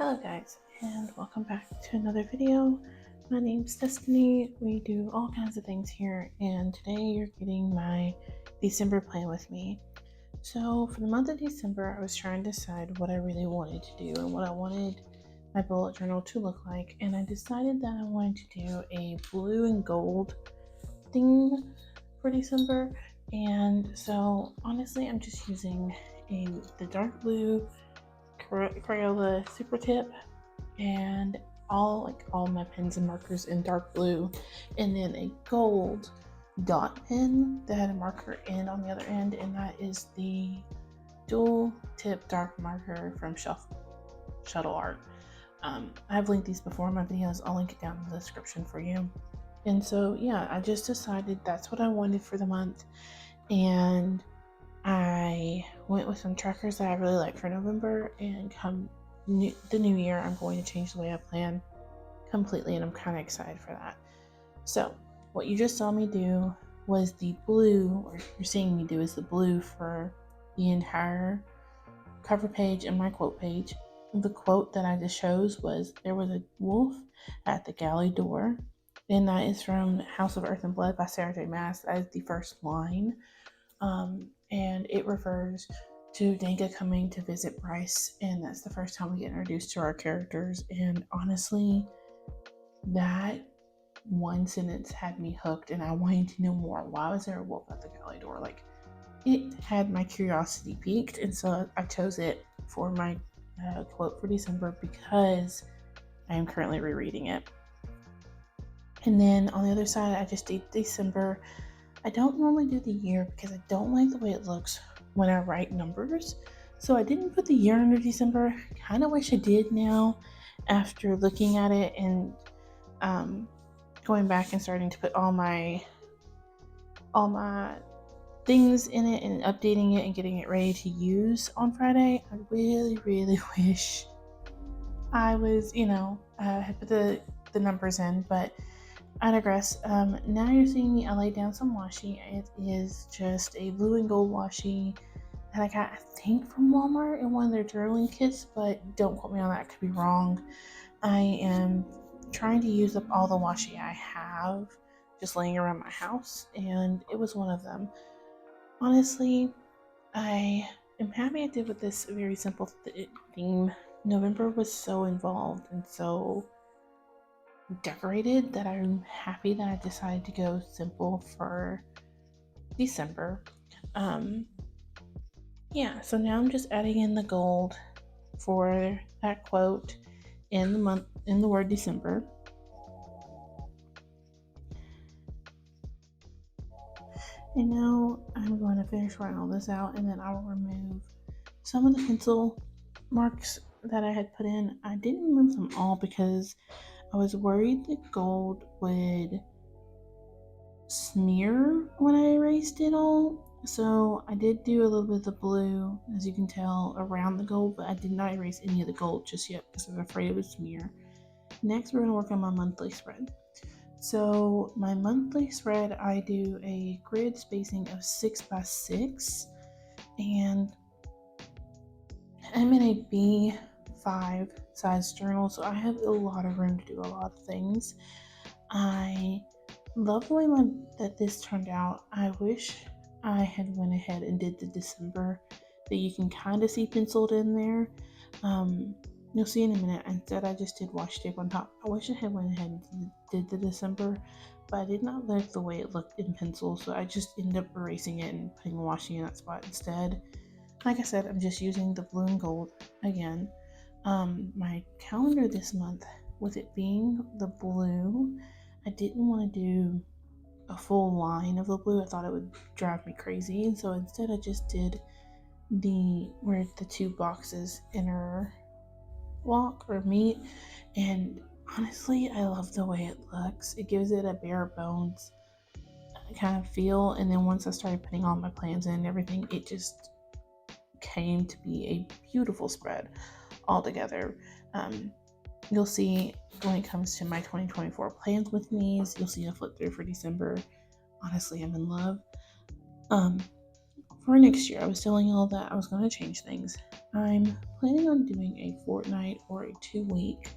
Hello guys, and welcome back to another video. My name's Destiny. We do all kinds of things here, and today you're getting my December plan with me. So for the month of December, I was trying to decide what I really wanted to do and what I wanted my bullet journal to look like, and I decided that I wanted to do a blue and gold theme for December. And so honestly, I'm just using the dark blue Crayola Super Tip and all my pens and markers in dark blue, and then a gold dot pen that had a marker end on the other end, and that is the dual tip dark marker from Shuttle Art. I've linked these before in my videos. I'll link it down in the description for you. And so yeah, I just decided that's what I wanted for the month, and I went with some trackers that I really like for November, and come the new year, I'm going to change the way I plan completely, and I'm kind of excited for that. So what you just saw me do was the blue, or you're seeing me do is the blue for the entire cover page and my quote page. The quote that I just chose was, "There was a wolf at the galley door," and that is from House of Earth and Blood by Sarah J. Maas. That is the first line. And it refers to Danka coming to visit Bryce, and that's the first time we get introduced to our characters. And honestly, that one sentence had me hooked, and I wanted to know more. Why was there a wolf at the galley door? Like, it had my curiosity piqued, and so I chose it for my quote for December because I am currently rereading it. And then on the other side, I just did December. I don't normally do the year because I don't like the way it looks when I write numbers. So I didn't put the year under December. Kind of wish I did now after looking at it and going back and starting to put all my things in it and updating it and getting it ready to use on Friday. I really, really wish I was, had put the numbers in, but I digress. Now you're seeing me, I laid down some washi. It is just a blue and gold washi that I got, I think, from Walmart in one of their journaling kits, but don't quote me on that, I could be wrong. I am trying to use up all the washi I have just laying around my house, and it was one of them. Honestly, I am happy I did with this very simple theme. November was so involved and so decorated that I'm happy that I decided to go simple for December. So now I'm just adding in the gold for that quote in the word December. And now I'm going to finish writing all this out, and then I will remove some of the pencil marks that I had put in. I didn't remove them all because I was worried the gold would smear when I erased it all. So I did do a little bit of the blue, as you can tell, around the gold, but I did not erase any of the gold just yet because I was afraid it would smear. Next, we're going to work on my monthly spread. So my monthly spread, I do a grid spacing of 6x6, and I'm in a B5 size journal, so I have a lot of room to do a lot of things. I love the way that this turned out. I wish I had went ahead and did the December that you can kind of see penciled in there. You'll see in a minute. Instead, I just did washi tape on top. I wish I had went ahead and did the December, but I did not like the way it looked in pencil, so I just ended up erasing it and putting washi in that spot instead. Like I said, I'm just using the blue and gold again. My calendar this month, with it being the blue, I didn't want to do a full line of the blue. I thought it would drive me crazy, and so instead I just did where the two boxes interlock or meet, and honestly, I love the way it looks. It gives it a bare bones kind of feel, and then once I started putting all my plans in and everything, it just came to be a beautiful spread altogether. You'll see when it comes to my 2024 plans with me, you'll see a flip through for December. Honestly, I'm in love. for next year, I was telling y'all that I was going to change things. I'm planning on doing a fortnight or a 2 week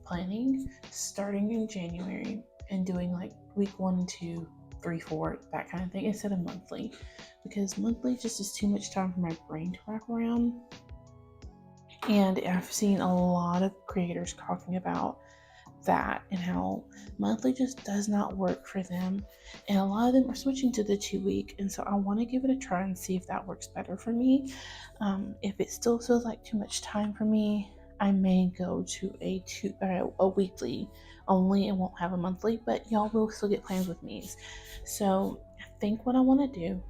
planning starting in January and doing like week 1, 2, 3, 4, that kind of thing instead of monthly, because monthly just is too much time for my brain to wrap around. And I've seen a lot of creators talking about that and how monthly just does not work for them, and a lot of them are switching to the 2 week, and so I want to give it a try and see if that works better for me. If it still feels like too much time for me, I may go to a weekly only and won't have a monthly, but y'all will still get plans with me. So I think what I want to do,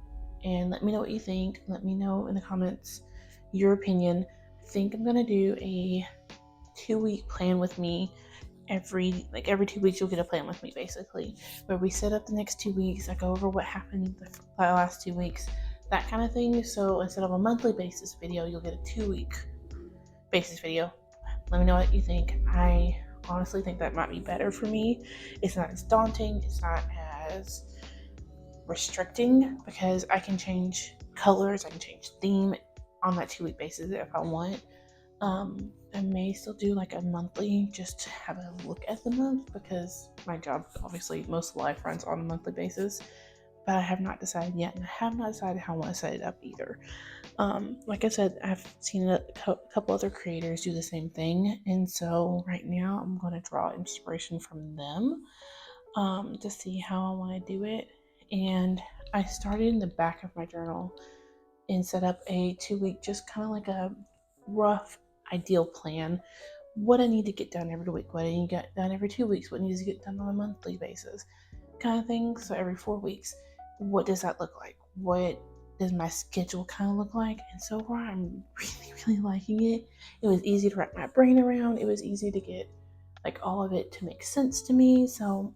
and let me know what you think, let me know in the comments your opinion. I think I'm gonna do a 2 week plan with me. Every 2 weeks you'll get a plan with me, basically, where we set up the next 2 weeks. I go over what happened the last 2 weeks, that kind of thing. So instead of a monthly basis video, you'll get a 2 week basis video. Let me know what you think. I honestly think that might be better for me. It's not as daunting, it's not as restricting, because I can change colors, I can change theme on that 2 week basis if I want. I may still do like a monthly just to have a look at the month, because my job obviously most life runs on a monthly basis, but I have not decided yet, and I have not decided how I want to set it up either. Like I said, I've seen a couple other creators do the same thing, and so right now I'm going to draw inspiration from them to see how I want to do it. And I started in the back of my journal and set up a 2 week, just kind of like a rough ideal plan. What I need to get done every week, what I need to get done every 2 weeks, what needs to get done on a monthly basis, kind of thing. So every 4 weeks, what does that look like? What does my schedule kind of look like? And so far, I'm really liking it. It was easy to wrap my brain around. It was easy to get like all of it to make sense to me. So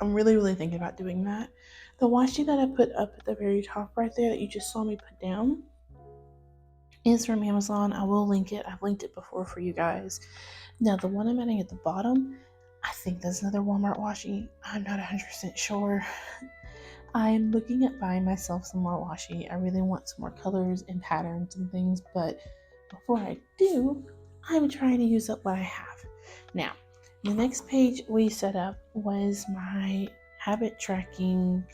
I'm really thinking about doing that. The washi that I put up at the very top right there that you just saw me put down is from Amazon. I will link it. I've linked it before for you guys. Now, the one I'm adding at the bottom, I think that's another Walmart washi. I'm not 100% sure. I'm looking at buying myself some more washi. I really want some more colors and patterns and things, but before I do, I'm trying to use up what I have. Now, the next page we set up was my habit tracking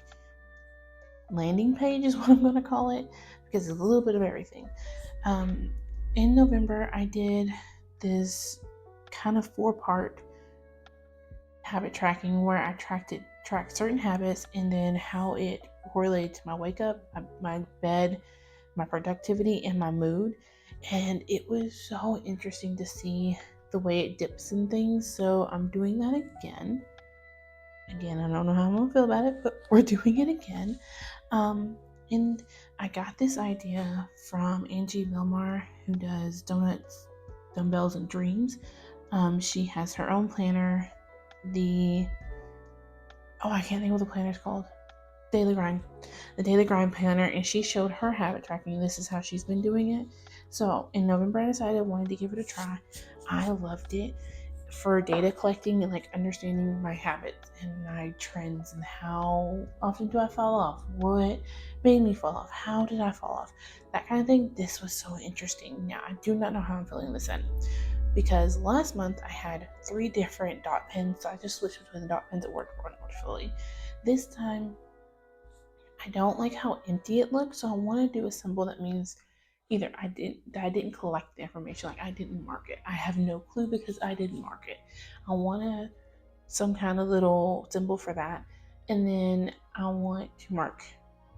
landing page, is what I'm going to call it, because it's a little bit of everything. In November, I did this kind of 4-part habit tracking where I tracked certain habits and then how it correlated to my wake up, my bed, my productivity, and my mood. And it was so interesting to see the way it dips in things. So I'm doing that again. I don't know how I'm gonna feel about it, but we're doing it again. And I got this idea from Angie Milmar, who does Donuts, Dumbbells, and Dreams. She has her own planner. I can't think of what the planner's called. Daily Grind. The Daily Grind planner, and she showed her habit tracking. This is how she's been doing it. So in November, I decided I wanted to give it a try. I loved it for data collecting and like understanding my habits and my trends and how often do I fall off, what made me fall off, how did I fall off, that kind of thing. This was so interesting. Now, I do not know how I'm feeling this in, because last month I had 3 different dot pens, so I just switched between the dot pens that worked wonderfully. This time I don't like how empty it looks, so I want to do a symbol that means either I didn't collect the information, like I didn't mark it. I have no clue because I didn't mark it. I want some kind of little symbol for that, and then I want to mark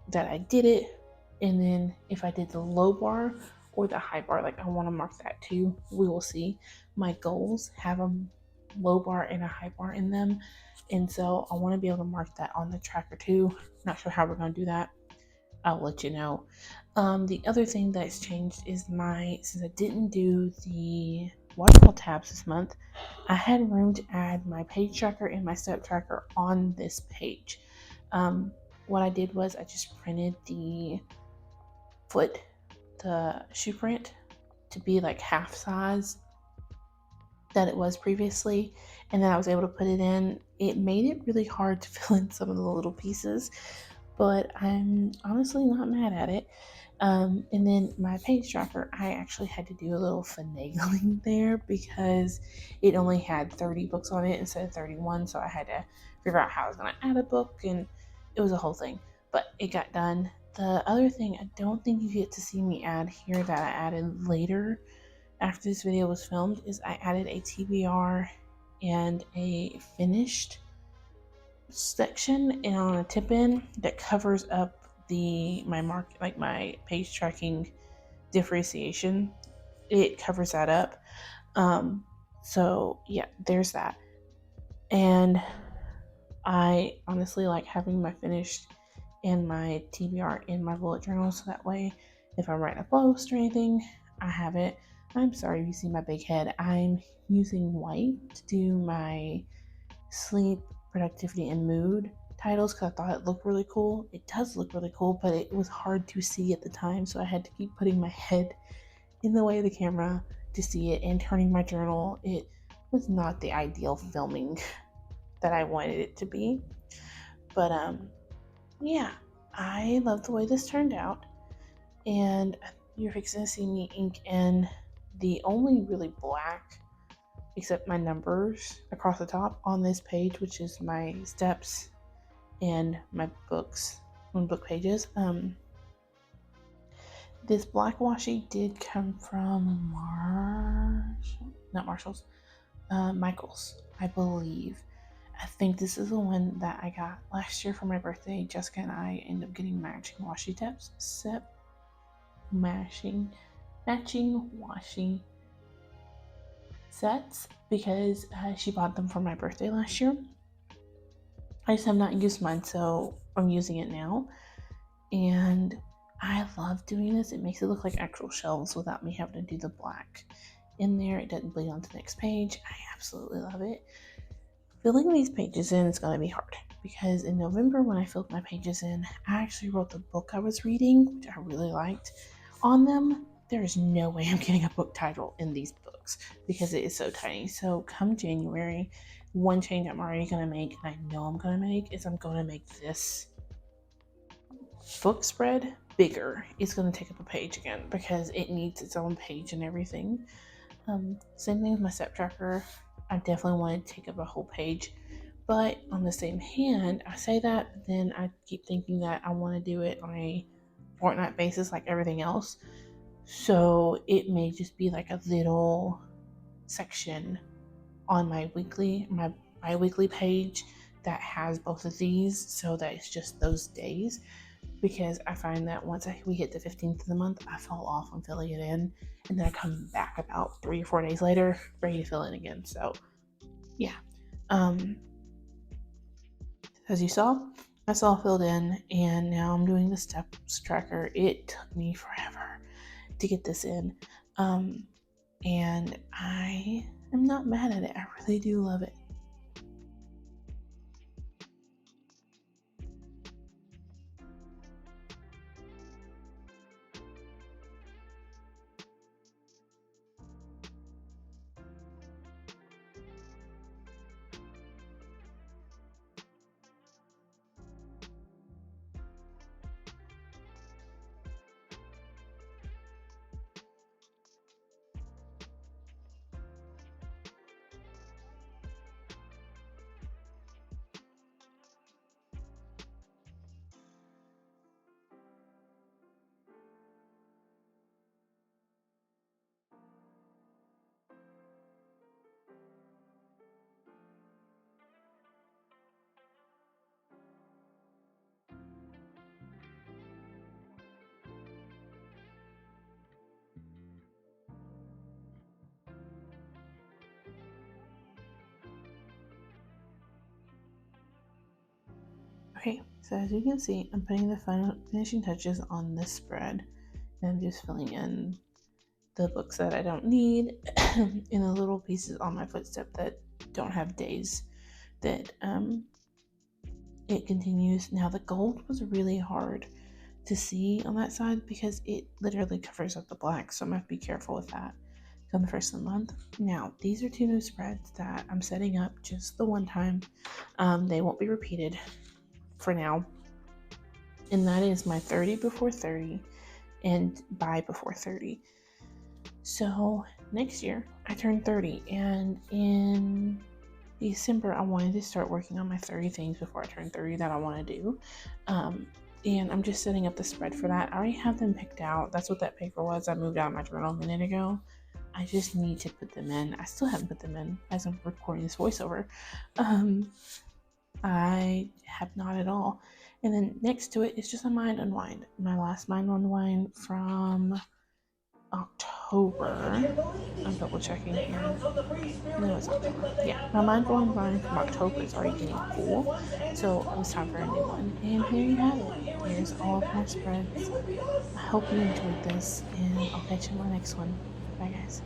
that I did it, and then if I did the low bar or the high bar, like I want to mark that too. We will see. My goals have a low bar and a high bar in them, and so I want to be able to mark that on the tracker too. Not sure how we're going to do that. I'll let you know. The other thing that's changed is since I didn't do the waterfall tabs this month, I had room to add my page tracker and my step tracker on this page. What I did was I just printed the shoe print to be like half size that it was previously, and then I was able to put it in. It made it really hard to fill in some of the little pieces, but I'm honestly not mad at it. And then my page tracker, I actually had to do a little finagling there because it only had 30 books on it instead of 31. So I had to figure out how I was going to add a book, and it was a whole thing. But it got done. The other thing I don't think you get to see me add here that I added later after this video was filmed is I added a TBR and a finished section and on a tip in that covers up my mark, like my page tracking differentiation. It covers that up. So yeah, there's that. And I honestly like having my finished and my TBR in my bullet journal, so that way if I'm writing a post or anything, I have it. I'm sorry if you see my big head. I'm using white to do my sleep, productivity, and mood titles because I thought it looked really cool. It does look really cool, but it was hard to see at the time, so I had to keep putting my head in the way of the camera to see it and turning my journal. It was not the ideal filming that I wanted it to be. But yeah, I love the way this turned out. And you're fixing to see me ink in the only really black, except my numbers across the top on this page, which is my steps and my books on book pages. This black washi did come from Michaels, I believe. I think this is the one that I got last year for my birthday. Jessica and I ended up getting matching washi washi sets because she bought them for my birthday last year. I just have not used mine, so I'm using it now. And I love doing this. It makes it look like actual shelves without me having to do the black in there. It doesn't bleed onto the next page. I absolutely love it. Filling these pages in is going to be hard because in November, when I filled my pages in, I actually wrote the book I was reading, which I really liked, on them. There is no way I'm getting a book title in these books because it is so tiny. So come January, one change I'm already going to make, and I know I'm going to make, is I'm going to make this book spread bigger. It's going to take up a page again because it needs its own page and everything. Same thing with my step tracker. I definitely want to take up a whole page, but on the same hand, I say that, but then I keep thinking that I want to do it on a fortnight basis like everything else. So it may just be like a little section on my bi-weekly page that has both of these, so that it's just those days, because I find that once we hit the 15th of the month, I fall off on filling it in, and then I come back about 3 or 4 days later ready to fill in again. So yeah, as you saw, that's all filled in, and now I'm doing the steps tracker. It took me forever to get this in, and I am not mad at it. I really do love it. Okay, so as you can see, I'm putting the final finishing touches on this spread, and I'm just filling in the books that I don't need in the little pieces on my footstep that don't have days that it continues. Now the gold was really hard to see on that side because it literally covers up the black, so I'm gonna have to be careful with that on the first of the month. Now these are 2 new spreads that I'm setting up just the one time. They won't be repeated for now. and that is my 30 before 30 and buy before 30. So next year I turned 30, and in December I wanted to start working on my 30 things before I turn 30 that I want to do. And I'm just setting up the spread for that. I already have them picked out. That's what that paper was. I moved out my journal a minute ago. I just need to put them in. I still haven't put them in as I'm recording this voiceover. I have not at all. And then next to it is just a mind unwind. My last mind unwind from October. I'm double checking here. No, it's October. Yeah, my mind unwind from October is already getting full, so it was time for a new one. And here you have it. Here's all of my spreads. I hope you enjoyed this, and I'll catch you in my next one. Bye, guys.